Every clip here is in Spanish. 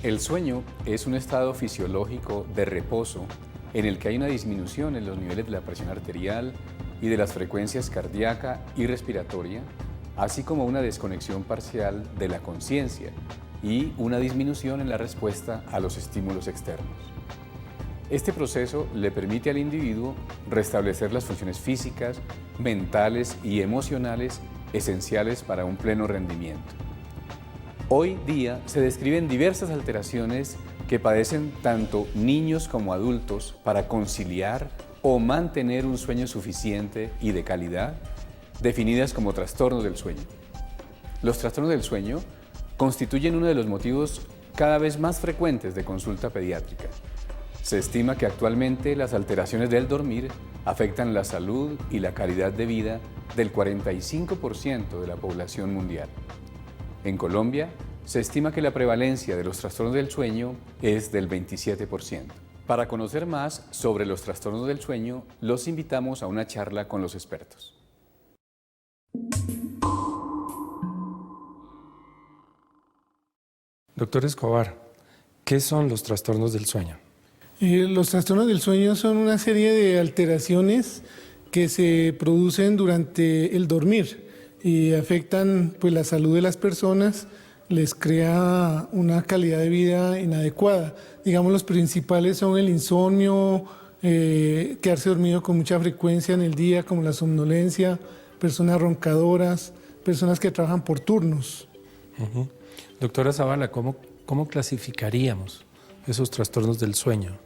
El sueño es un estado fisiológico de reposo en el que hay una disminución en los niveles de la presión arterial y de las frecuencias cardíaca y respiratoria, así como una desconexión parcial de la conciencia y una disminución en la respuesta a los estímulos externos. Este proceso le permite al individuo restablecer las funciones físicas, mentales y emocionales esenciales para un pleno rendimiento. Hoy día se describen diversas alteraciones que padecen tanto niños como adultos para conciliar o mantener un sueño suficiente y de calidad, definidas como trastornos del sueño. Los trastornos del sueño constituyen uno de los motivos cada vez más frecuentes de consulta pediátrica. Se estima que actualmente las alteraciones del dormir afectan la salud y la calidad de vida del 45% de la población mundial. En Colombia, se estima que la prevalencia de los trastornos del sueño es del 27%. Para conocer más sobre los trastornos del sueño, los invitamos a una charla con los expertos. Doctor Escobar, ¿qué son los trastornos del sueño? Los trastornos del sueño son una serie de alteraciones que se producen durante el dormir y afectan la salud de las personas, les crea una calidad de vida inadecuada. Digamos, los principales son el insomnio, quedarse dormido con mucha frecuencia en el día, como la somnolencia, personas roncadoras, personas que trabajan por turnos. Doctora Zavala, ¿cómo clasificaríamos esos trastornos del sueño?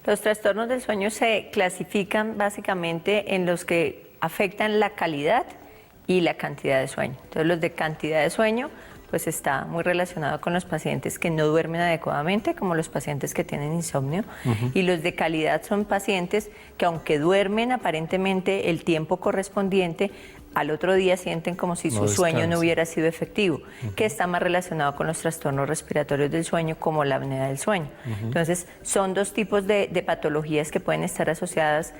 Los trastornos del sueño se clasifican básicamente en los que afectan la calidad y la cantidad de sueño. Entonces, los de cantidad de sueño pues está muy relacionado con los pacientes que no duermen adecuadamente, como los pacientes que tienen insomnio. Y los de calidad son pacientes que, aunque duermen aparentemente el tiempo correspondiente, al otro día sienten como si su sueño no hubiera sido efectivo, que está más relacionado con los trastornos respiratorios del sueño, como la apnea del sueño. Entonces, son dos tipos de patologías que pueden estar asociadas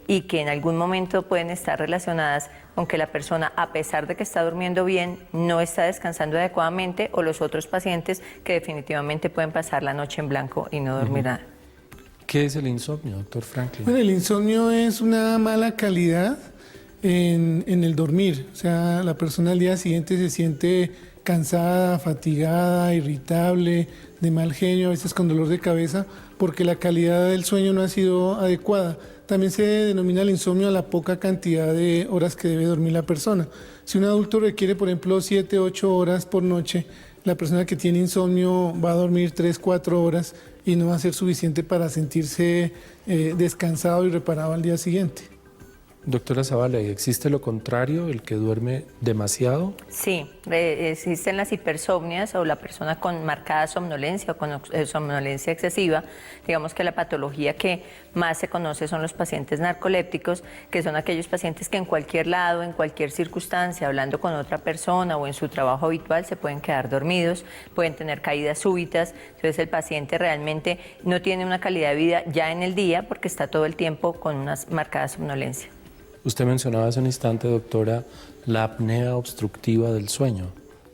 y que en algún momento pueden estar relacionadas con que la persona, a pesar de que está durmiendo bien, no está descansando adecuadamente, o los otros pacientes que definitivamente pueden pasar la noche en blanco y no dormir nada. ¿Qué es el insomnio, doctor Franklin? Bueno, el insomnio es una mala calidad en el dormir. O sea, la persona al día siguiente se siente cansada, fatigada, irritable, de mal genio, a veces con dolor de cabeza, porque la calidad del sueño no ha sido adecuada. También se denomina el insomnio a la poca cantidad de horas que debe dormir la persona. Si un adulto requiere, por ejemplo, 7, 8 horas por noche, la persona que tiene insomnio va a dormir 3, 4 horas y no va a ser suficiente para sentirse descansado y reparado al día siguiente. Doctora Zavala, ¿y existe lo contrario, el que duerme demasiado? Sí, existen las hipersomnias o la persona con marcada somnolencia o con somnolencia excesiva. Digamos que la patología que más se conoce son los pacientes narcolépticos, que son aquellos pacientes que en cualquier lado, en cualquier circunstancia, hablando con otra persona o en su trabajo habitual, se pueden quedar dormidos, pueden tener caídas súbitas. Entonces el paciente realmente no tiene una calidad de vida ya en el día porque está todo el tiempo con una marcada somnolencia. Usted mencionaba hace un instante, doctora, la apnea obstructiva del sueño.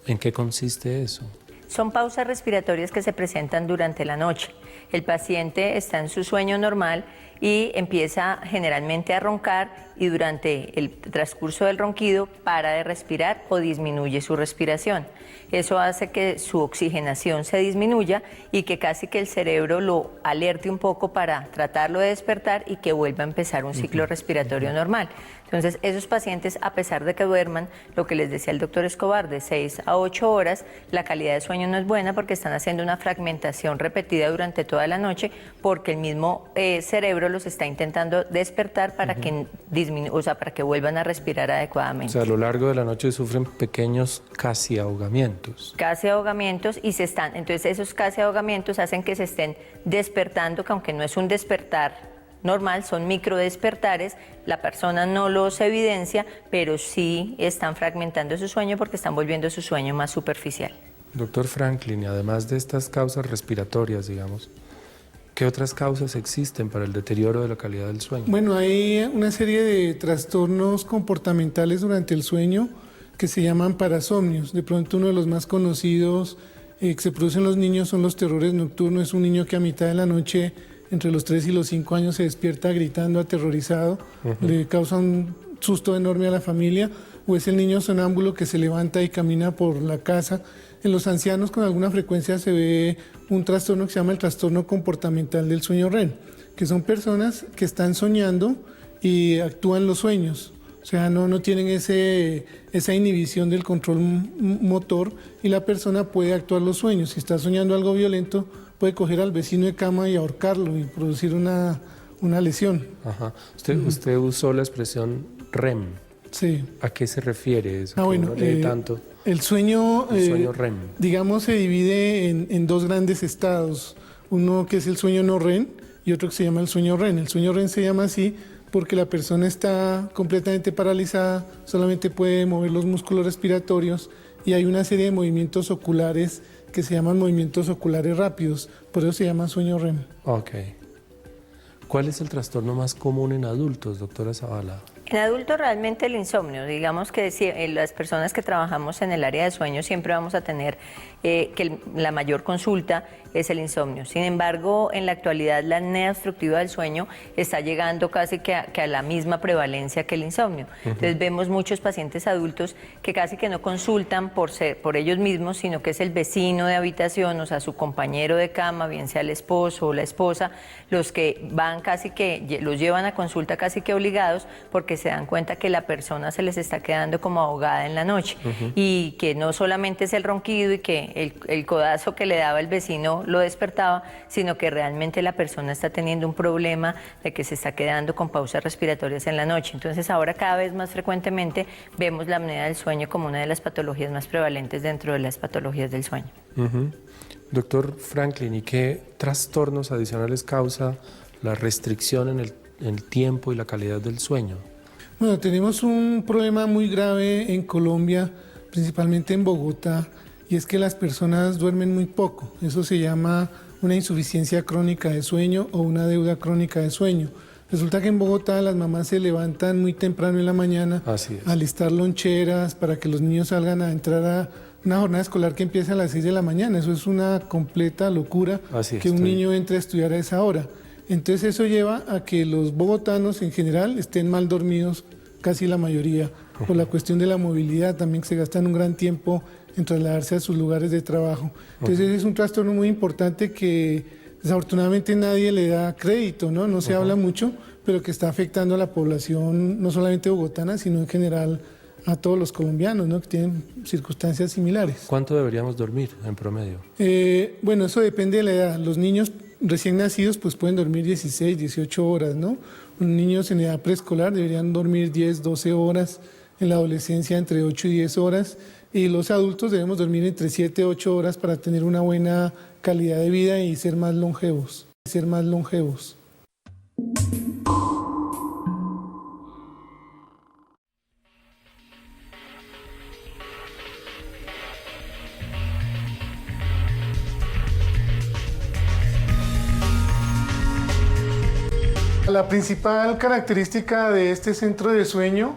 ¿En qué consiste eso? Son pausas respiratorias que se presentan durante la noche. El paciente está en su sueño normal y empieza generalmente a roncar, y durante el transcurso del ronquido para de respirar o disminuye su respiración. Eso hace que su oxigenación se disminuya y que casi que el cerebro lo alerte un poco para tratarlo de despertar y que vuelva a empezar un ciclo respiratorio normal. Entonces, esos pacientes, a pesar de que duerman, lo que les decía el doctor Escobar, de 6 a 8 horas, la calidad de sueño no es buena porque están haciendo una fragmentación repetida durante toda la noche, porque el mismo cerebro los está intentando despertar para que para que vuelvan a respirar adecuadamente. O sea, a lo largo de la noche sufren pequeños casi ahogamientos. Casi ahogamientos, y entonces esos casi ahogamientos hacen que se estén despertando, que aunque no es un despertar normal, son microdespertares, la persona no los evidencia, pero sí están fragmentando su sueño porque están volviendo su sueño más superficial. Doctor Franklin, y además de estas causas respiratorias, digamos, ¿qué otras causas existen para el deterioro de la calidad del sueño? Bueno, hay una serie de trastornos comportamentales durante el sueño que se llaman parasomnios. De pronto uno de los más conocidos que se producen en los niños son los terrores nocturnos. Es un niño que a mitad de la noche, entre los 3 y los 5 años, se despierta gritando, aterrorizado, le causa un susto enorme a la familia, o es el niño sonámbulo que se levanta y camina por la casa. En los ancianos con alguna frecuencia se ve un trastorno que se llama el trastorno comportamental del sueño REM, que son personas que están soñando y actúan los sueños. O sea, no tienen esa inhibición del control motor y la persona puede actuar los sueños. Si está soñando algo violento, puede coger al vecino de cama y ahorcarlo y producir una lesión. Ajá. Usted usó la expresión REM. Sí. ¿A qué se refiere eso? Bueno, tanto? El sueño REM. Digamos, se divide en 2 grandes estados. Uno que es el sueño no REM y otro que se llama el sueño REM. El sueño REM se llama así porque la persona está completamente paralizada, solamente puede mover los músculos respiratorios y hay una serie de movimientos oculares que se llaman movimientos oculares rápidos, por eso se llama sueño REM. Ok. ¿Cuál es el trastorno más común en adultos, doctora Zavala? En adultos realmente el insomnio, digamos que las personas que trabajamos en el área de sueño siempre vamos a tener que la mayor consulta es el insomnio. Sin embargo, en la actualidad la apnea obstructiva del sueño está llegando casi que a la misma prevalencia que el insomnio. Entonces vemos muchos pacientes adultos que casi que no consultan por ellos mismos, sino que es el vecino de habitación, o sea, su compañero de cama, bien sea el esposo o la esposa, los que van casi que, los llevan a consulta casi que obligados porque se dan cuenta que la persona se les está quedando como ahogada en la noche y que no solamente es el ronquido y que el codazo que le daba el vecino lo despertaba, sino que realmente la persona está teniendo un problema de que se está quedando con pausas respiratorias en la noche. Entonces ahora cada vez más frecuentemente vemos la apnea del sueño como una de las patologías más prevalentes dentro de las patologías del sueño. Doctor Franklin, ¿y qué trastornos adicionales causa la restricción en el tiempo y la calidad del sueño? Bueno, tenemos un problema muy grave en Colombia, principalmente en Bogotá, y es que las personas duermen muy poco. Eso se llama una insuficiencia crónica de sueño o una deuda crónica de sueño. Resulta que en Bogotá las mamás se levantan muy temprano en la mañana a alistar loncheras para que los niños salgan a entrar a una jornada escolar que empieza a las 6 de la mañana. Eso es una completa locura que un niño entre a estudiar a esa hora. Entonces eso lleva a que los bogotanos en general estén mal dormidos, casi la mayoría, por la cuestión de la movilidad, también se gastan un gran tiempo en trasladarse a sus lugares de trabajo. Entonces es un trastorno muy importante que desafortunadamente nadie le da crédito, no se habla mucho, pero que está afectando a la población no solamente bogotana, sino en general a todos los colombianos, que tienen circunstancias similares. ¿Cuánto deberíamos dormir en promedio? Bueno, eso depende de la edad. Los niños recién nacidos pues pueden dormir 16, 18 horas, ¿no? Los niños en edad preescolar deberían dormir 10, 12 horas, en la adolescencia entre 8 y 10 horas, y los adultos debemos dormir entre 7 y 8 horas para tener una buena calidad de vida y ser más longevos. La principal característica de este centro de sueño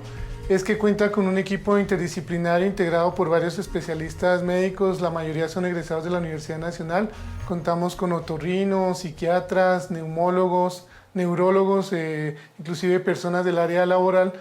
es que cuenta con un equipo interdisciplinario integrado por varios especialistas médicos, la mayoría son egresados de la Universidad Nacional. Contamos con otorrinos, psiquiatras, neumólogos, neurólogos, inclusive personas del área laboral.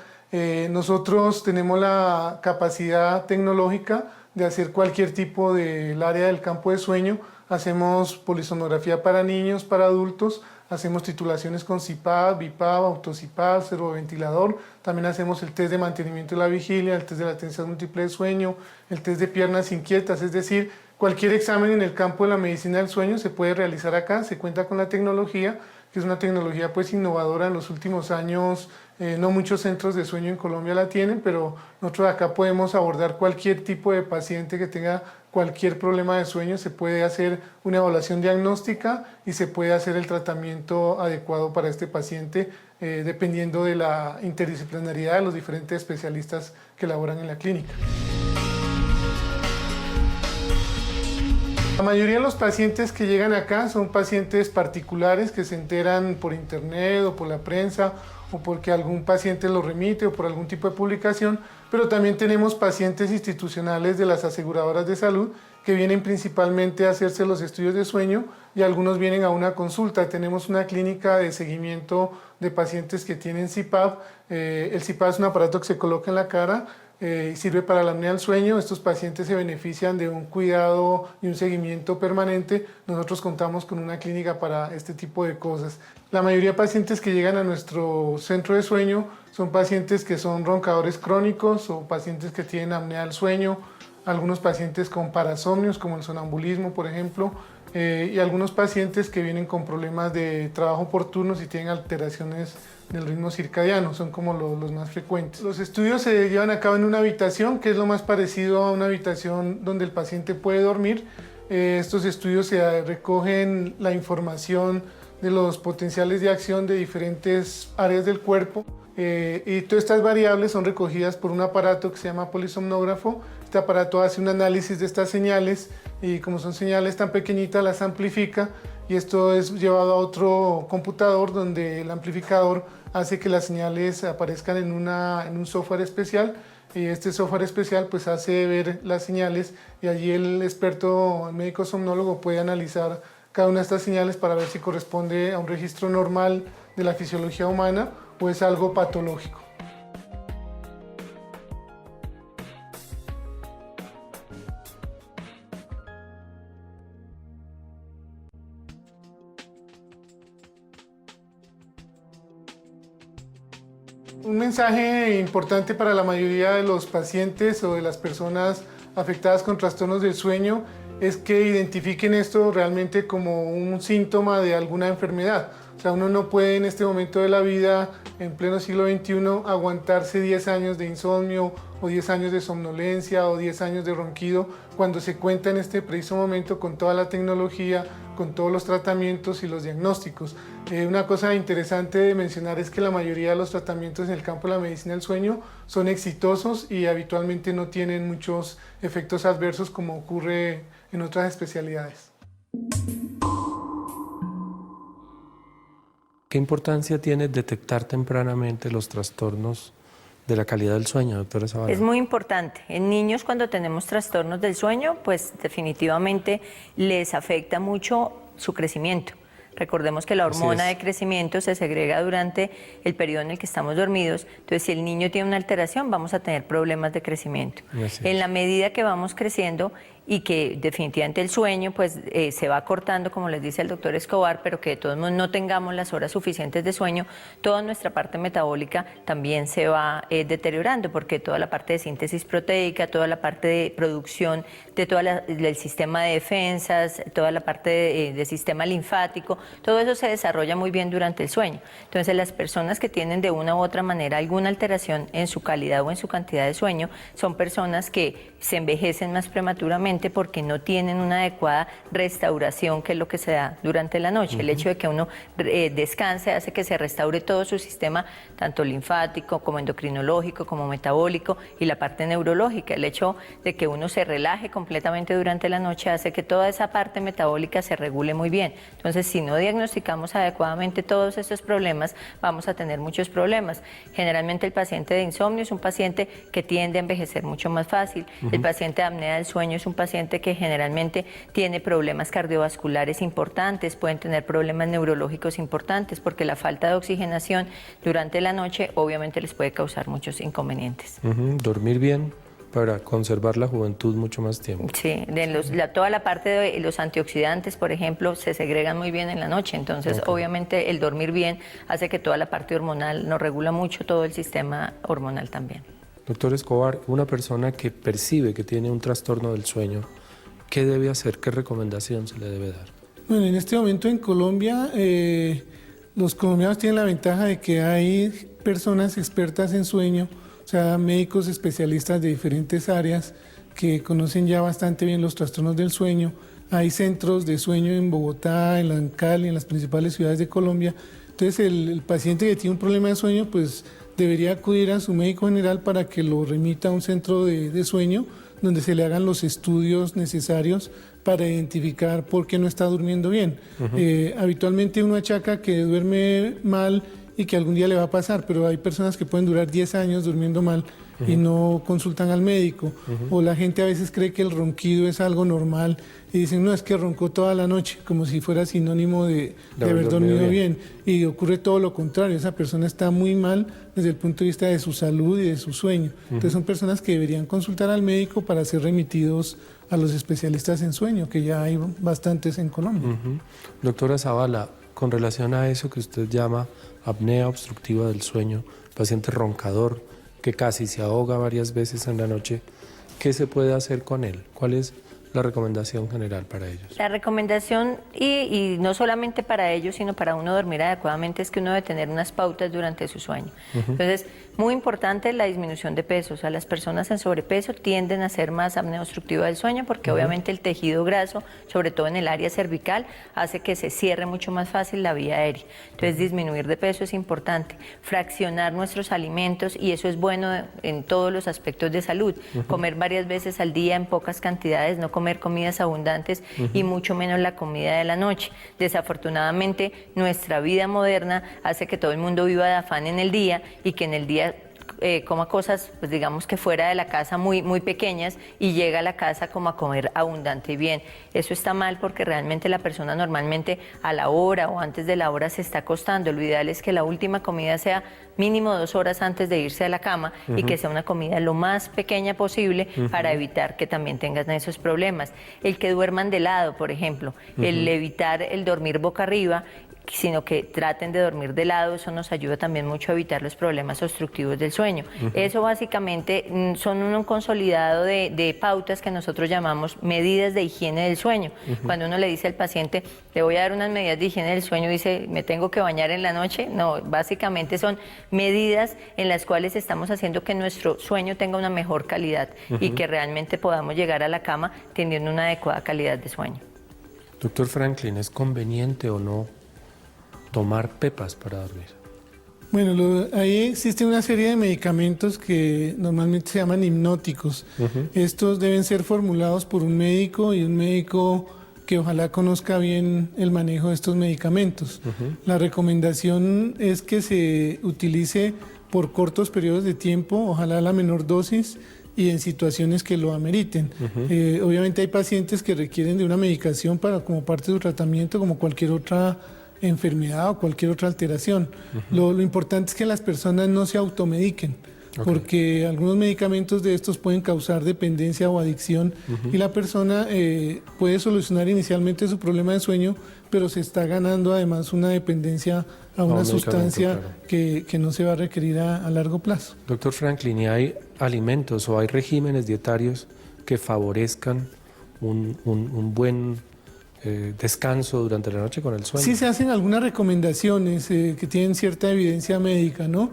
Nosotros tenemos la capacidad tecnológica de hacer cualquier tipo del área del campo de sueño. Hacemos polisonografía para niños, para adultos, hacemos titulaciones con CPAP, BiPAP, autoCPAP, servoventilador. También hacemos el test de mantenimiento de la vigilia, el test de latencia múltiple de sueño, el test de piernas inquietas. Es decir, cualquier examen en el campo de la medicina del sueño se puede realizar acá. Se cuenta con la tecnología, que es una tecnología pues innovadora. En los últimos años no muchos centros de sueño en Colombia la tienen, pero nosotros acá podemos abordar cualquier tipo de paciente que tenga cualquier problema de sueño. Se puede hacer una evaluación diagnóstica y se puede hacer el tratamiento adecuado para este paciente dependiendo de la interdisciplinaridad de los diferentes especialistas que laboran en la clínica. La mayoría de los pacientes que llegan acá son pacientes particulares que se enteran por internet o por la prensa o porque algún paciente lo remite o por algún tipo de publicación, pero también tenemos pacientes institucionales de las aseguradoras de salud que vienen principalmente a hacerse los estudios de sueño y algunos vienen a una consulta. Tenemos una clínica de seguimiento de pacientes que tienen CPAP. El CPAP es un aparato que se coloca en la cara y sirve para la apnea del sueño. Estos pacientes se benefician de un cuidado y un seguimiento permanente. Nosotros contamos con una clínica para este tipo de cosas. La mayoría de pacientes que llegan a nuestro centro de sueño son pacientes que son roncadores crónicos o pacientes que tienen apnea del sueño, algunos pacientes con parasomnios como el sonambulismo, por ejemplo, y algunos pacientes que vienen con problemas de trabajo por turnos y tienen alteraciones del ritmo circadiano, son como los más frecuentes. Los estudios se llevan a cabo en una habitación, que es lo más parecido a una habitación donde el paciente puede dormir. Estos estudios se recogen la información de los potenciales de acción de diferentes áreas del cuerpo y todas estas variables son recogidas por un aparato que se llama polisomnógrafo. Este aparato hace un análisis de estas señales y como son señales tan pequeñitas las amplifica y esto es llevado a otro computador donde el amplificador hace que las señales aparezcan en un software especial y este software especial pues hace ver las señales y allí el experto, el médico somnólogo puede analizar cada una de estas señales para ver si corresponde a un registro normal de la fisiología humana o es algo patológico. Un mensaje importante para la mayoría de los pacientes o de las personas afectadas con trastornos del sueño es que identifiquen esto realmente como un síntoma de alguna enfermedad. O sea, uno no puede en este momento de la vida, en pleno siglo XXI, aguantarse 10 años de insomnio o 10 años de somnolencia o 10 años de ronquido cuando se cuenta en este preciso momento con toda la tecnología, con todos los tratamientos y los diagnósticos. Una cosa interesante de mencionar es que la mayoría de los tratamientos en el campo de la medicina del sueño son exitosos y habitualmente no tienen muchos efectos adversos como ocurre en otras especialidades. ¿Qué importancia tiene detectar tempranamente los trastornos de la calidad del sueño, doctora Zavala? Es muy importante. En niños cuando tenemos trastornos del sueño, pues definitivamente les afecta mucho su crecimiento. Recordemos que la hormona de crecimiento se segrega durante el periodo en el que estamos dormidos. Entonces, si el niño tiene una alteración, vamos a tener problemas de crecimiento. En la medida que vamos creciendo y que definitivamente el sueño pues se va cortando, como les dice el doctor Escobar, pero que de todos modos no tengamos las horas suficientes de sueño, toda nuestra parte metabólica también se va deteriorando, porque toda la parte de síntesis proteica, toda la parte de producción de del sistema de defensas, toda la parte de sistema linfático, todo eso se desarrolla muy bien durante el sueño. Entonces, las personas que tienen de una u otra manera alguna alteración en su calidad o en su cantidad de sueño son personas que se envejecen más prematuramente porque no tienen una adecuada restauración, que es lo que se da durante la noche. El hecho de que uno descanse hace que se restaure todo su sistema, tanto linfático como endocrinológico, como metabólico y la parte neurológica. El hecho de que uno se relaje completamente durante la noche hace que toda esa parte metabólica se regule muy bien. Entonces, si no diagnosticamos adecuadamente todos estos problemas, vamos a tener muchos problemas. Generalmente el paciente de insomnio es un paciente que tiende a envejecer mucho más fácil. El paciente de apnea del sueño es un paciente que generalmente tiene problemas cardiovasculares importantes, pueden tener problemas neurológicos importantes, porque la falta de oxigenación durante la noche obviamente les puede causar muchos inconvenientes. Dormir bien para conservar la juventud mucho más tiempo. Sí, toda la parte de los antioxidantes, por ejemplo, se segregan muy bien en la noche, entonces obviamente el dormir bien hace que toda la parte hormonal nos regula mucho, todo el sistema hormonal también. Doctor Escobar, una persona que percibe que tiene un trastorno del sueño, ¿qué debe hacer? ¿Qué recomendación se le debe dar? Bueno, en este momento en Colombia, los colombianos tienen la ventaja de que hay personas expertas en sueño, o sea, médicos especialistas de diferentes áreas que conocen ya bastante bien los trastornos del sueño. Hay centros de sueño en Bogotá, en Cali, en las principales ciudades de Colombia. Entonces, el paciente que tiene un problema de sueño, pues debería acudir a su médico general para que lo remita a un centro de sueño donde se le hagan los estudios necesarios para identificar por qué no está durmiendo bien. Habitualmente uno achaca que duerme mal y que algún día le va a pasar, pero hay personas que pueden durar 10 años durmiendo mal y no consultan al médico. O la gente a veces cree que el ronquido es algo normal y dicen, no, es que roncó toda la noche, como si fuera sinónimo de haber dormido bien. Y ocurre todo lo contrario, esa persona está muy mal desde el punto de vista de su salud y de su sueño. Entonces son personas que deberían consultar al médico para ser remitidos a los especialistas en sueño, que ya hay bastantes en Colombia. Doctora Zavala, con relación a eso que usted llama apnea obstructiva del sueño, paciente roncador que casi se ahoga varias veces en la noche, ¿qué se puede hacer con él? ¿Cuál es la recomendación general para ellos? La recomendación, y no solamente para ellos, sino para uno dormir adecuadamente, es que uno debe tener unas pautas durante su sueño. Entonces, muy importante la disminución de peso. O sea, las personas en sobrepeso tienden a ser más apnea obstructiva del sueño porque obviamente el tejido graso, sobre todo en el área cervical, hace que se cierre mucho más fácil la vía aérea. Entonces, disminuir de peso es importante. Fraccionar nuestros alimentos, y eso es bueno en todos los aspectos de salud. Comer varias veces al día en pocas cantidades, no comer comidas abundantes y mucho menos la comida de la noche. Desafortunadamente, nuestra vida moderna hace que todo el mundo viva de afán en el día y que en el día coma cosas, pues digamos que fuera de la casa muy pequeñas y llega a la casa como a comer abundante y bien. Eso está mal porque realmente la persona normalmente a la hora o antes de la hora se está acostando. Lo ideal es que la última comida sea mínimo 2 horas antes de irse a la cama y que sea una comida lo más pequeña posible para evitar que también tengan esos problemas. El que duerman de lado, por ejemplo, el evitar el dormir boca arriba, sino que traten de dormir de lado, eso nos ayuda también mucho a evitar los problemas obstructivos del sueño. Eso básicamente son un consolidado de pautas que nosotros llamamos medidas de higiene del sueño. Cuando uno le dice al paciente, le voy a dar unas medidas de higiene del sueño, dice, ¿me tengo que bañar en la noche? No, básicamente son medidas en las cuales estamos haciendo que nuestro sueño tenga una mejor calidad y que realmente podamos llegar a la cama teniendo una adecuada calidad de sueño. Doctor Franklin, ¿es conveniente o no tomar pepas para dormir? Bueno, ahí existe una serie de medicamentos que normalmente se llaman hipnóticos. Estos deben ser formulados por un médico y un médico que ojalá conozca bien el manejo de estos medicamentos. La recomendación es que se utilice por cortos periodos de tiempo, ojalá la menor dosis y en situaciones que lo ameriten. Obviamente hay pacientes que requieren de una medicación como parte de su tratamiento, como cualquier otra enfermedad o cualquier otra alteración. Lo importante es que las personas no se automediquen, porque algunos medicamentos de estos pueden causar dependencia o adicción y la persona puede solucionar inicialmente su problema de sueño, pero se está ganando además una dependencia a una sustancia que no se va a requerir a largo plazo. Doctor Franklin, ¿y hay alimentos o hay regímenes dietarios que favorezcan un buen descanso durante la noche con el sueño? Sí se hacen algunas recomendaciones que tienen cierta evidencia médica, ¿no?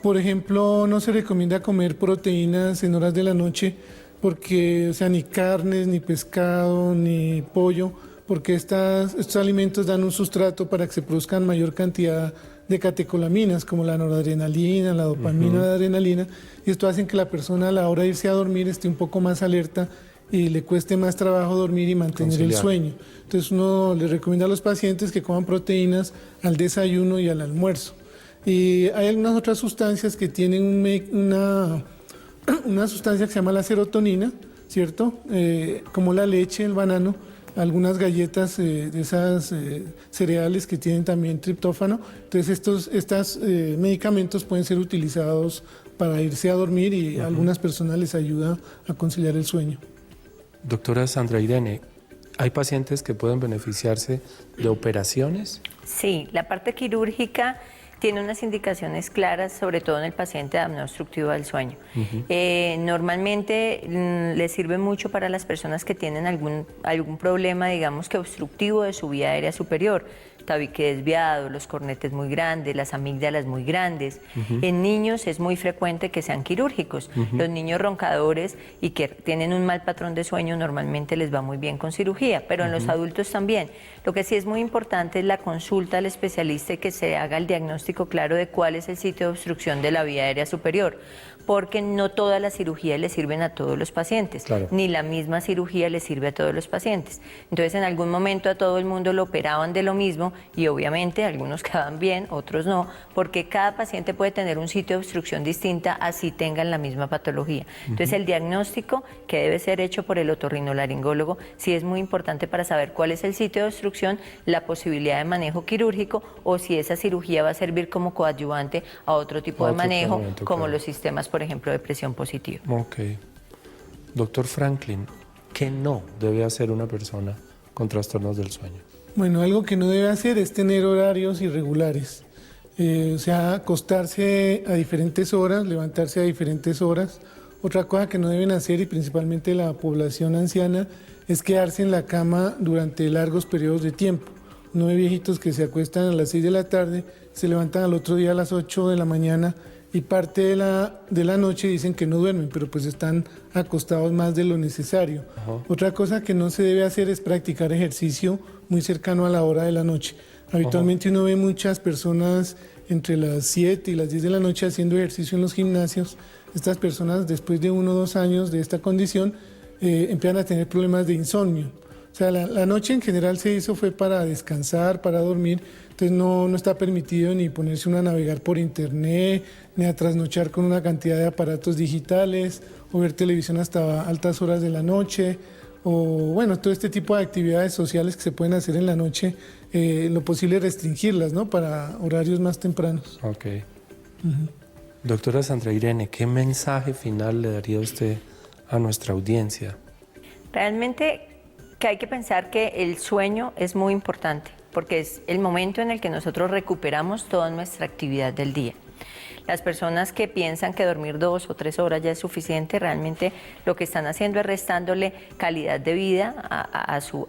Por ejemplo, no se recomienda comer proteínas en horas de la noche porque, o sea, ni carnes, ni pescado, ni pollo, porque estos alimentos dan un sustrato para que se produzcan mayor cantidad de catecolaminas, como la noradrenalina, la dopamina de adrenalina, y esto hace que la persona a la hora de irse a dormir esté un poco más alerta y le cueste más trabajo dormir y mantener el sueño. Entonces uno le recomienda a los pacientes que coman proteínas al desayuno y al almuerzo. Y hay algunas otras sustancias que tienen una sustancia que se llama la serotonina, ¿cierto? Como la leche, el banano, algunas galletas de esas cereales que tienen también triptófano. Entonces estos medicamentos pueden ser utilizados para irse a dormir y a algunas personas les ayuda a conciliar el sueño. Doctora Sandra Irene, ¿hay pacientes que pueden beneficiarse de operaciones? Sí, la parte quirúrgica tiene unas indicaciones claras, sobre todo en el paciente de apnea obstructiva del sueño. Normalmente le sirve mucho para las personas que tienen algún problema, digamos que obstructivo de su vía aérea superior. Tabique desviado, los cornetes muy grandes, las amígdalas muy grandes. En niños es muy frecuente que sean quirúrgicos. Los niños roncadores y que tienen un mal patrón de sueño normalmente les va muy bien con cirugía, pero en los adultos también. Lo que sí es muy importante es la consulta al especialista y que se haga el diagnóstico claro de cuál es el sitio de obstrucción de la vía aérea superior, porque no todas las cirugías le sirven a todos los pacientes, ni la misma cirugía le sirve a todos los pacientes. Entonces en algún momento a todo el mundo lo operaban de lo mismo y obviamente algunos quedan bien, otros no, porque cada paciente puede tener un sitio de obstrucción distinta así tengan la misma patología. Entonces el diagnóstico que debe ser hecho por el otorrinolaringólogo sí es muy importante para saber cuál es el sitio de obstrucción, la posibilidad de manejo quirúrgico o si esa cirugía va a servir como coadyuvante a otro tipo de manejo, como los sistemas, por ejemplo, de presión positiva. Ok. Doctor Franklin, ¿qué no debe hacer una persona con trastornos del sueño? Bueno, algo que no debe hacer es tener horarios irregulares. O sea, acostarse a diferentes horas, levantarse a diferentes horas. Otra cosa que no deben hacer, y principalmente la población anciana, es quedarse en la cama durante largos periodos de tiempo. No hay viejitos que se acuestan a las 6 de la tarde, se levantan al otro día a las 8 de la mañana y parte de la noche dicen que no duermen, pero pues están acostados más de lo necesario. Otra cosa que no se debe hacer es practicar ejercicio muy cercano a la hora de la noche. Habitualmente uno ve muchas personas entre las 7 y las 10 de la noche haciendo ejercicio en los gimnasios. Estas personas, después de 1 o 2 años de esta condición, empiezan a tener problemas de insomnio. O sea, la noche en general se hizo fue para descansar, para dormir, entonces no está permitido ni ponerse uno a navegar por internet, ni a trasnochar con una cantidad de aparatos digitales, o ver televisión hasta altas horas de la noche, o bueno, todo este tipo de actividades sociales que se pueden hacer en la noche, lo posible restringirlas, ¿no? Para horarios más tempranos. Ok. Doctora Sandra Irene, ¿qué mensaje final le daría usted a nuestra audiencia? Realmente que hay que pensar que el sueño es muy importante, porque es el momento en el que nosotros recuperamos toda nuestra actividad del día. Las personas que piensan que dormir 2 o 3 horas ya es suficiente, realmente lo que están haciendo es restándole calidad de vida a su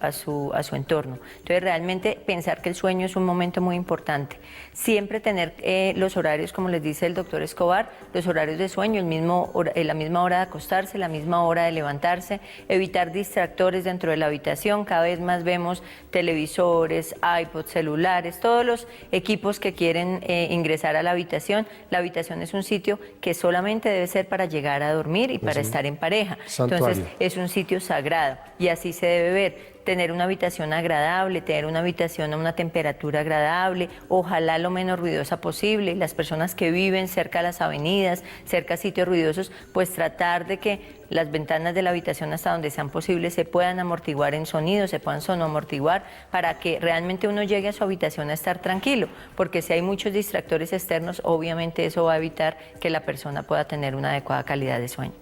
entorno. Entonces, realmente pensar que el sueño es un momento muy importante. Siempre tener los horarios, como les dice el doctor Escobar, los horarios de sueño, la misma hora de acostarse, la misma hora de levantarse, evitar distractores dentro de la habitación. Cada vez más vemos televisores, iPods, celulares, todos los equipos que quieren ingresar a la habitación. La habitación es un sitio que solamente debe ser para llegar a dormir y para estar en pareja. Santuario. Entonces, es un sitio sagrado y así se debe ver. Tener una habitación agradable, tener una habitación a una temperatura agradable, ojalá lo menos ruidosa posible. Las personas que viven cerca de las avenidas, cerca de sitios ruidosos, pues tratar de que las ventanas de la habitación hasta donde sean posibles se puedan amortiguar en sonido, se puedan sonoamortiguar para que realmente uno llegue a su habitación a estar tranquilo, porque si hay muchos distractores externos, obviamente eso va a evitar que la persona pueda tener una adecuada calidad de sueño.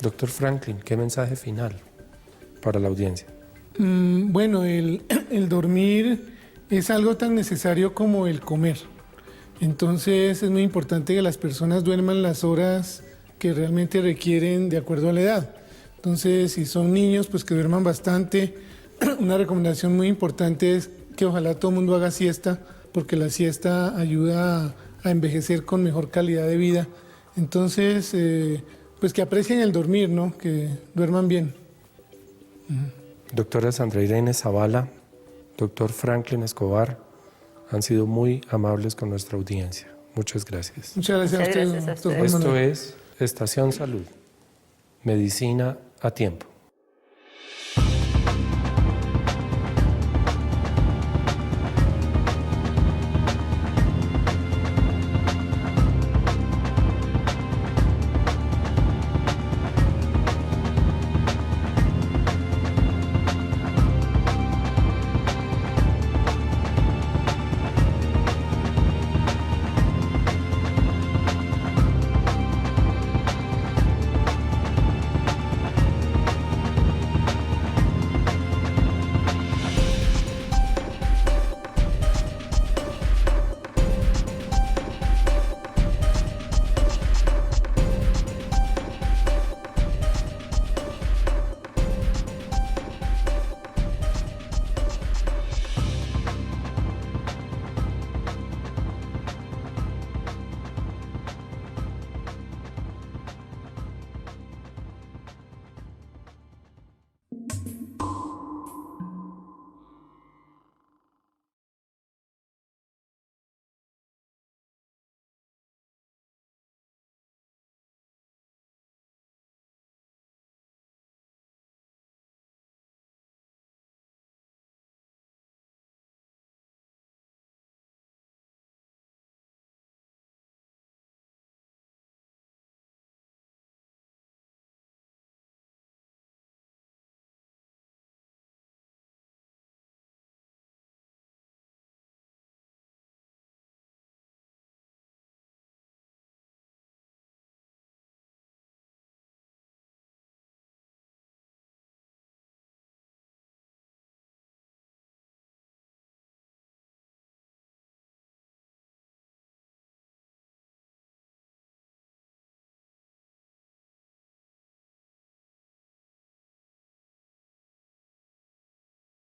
Doctor Franklin, ¿qué mensaje final para la audiencia? Bueno, el dormir es algo tan necesario como el comer. Entonces es muy importante que las personas duerman las horas que realmente requieren de acuerdo a la edad. Entonces, si son niños, pues que duerman bastante. Una recomendación muy importante es que ojalá todo el mundo haga siesta, porque la siesta ayuda a envejecer con mejor calidad de vida. Entonces, pues que aprecien el dormir, ¿no? Que duerman bien. Doctora Sandra Irene Zavala, doctor Franklin Escobar, han sido muy amables con nuestra audiencia. Muchas gracias. Muchas gracias a usted, gracias a doctor ustedes. Juan Manuel. Esto es Estación Salud, medicina a tiempo.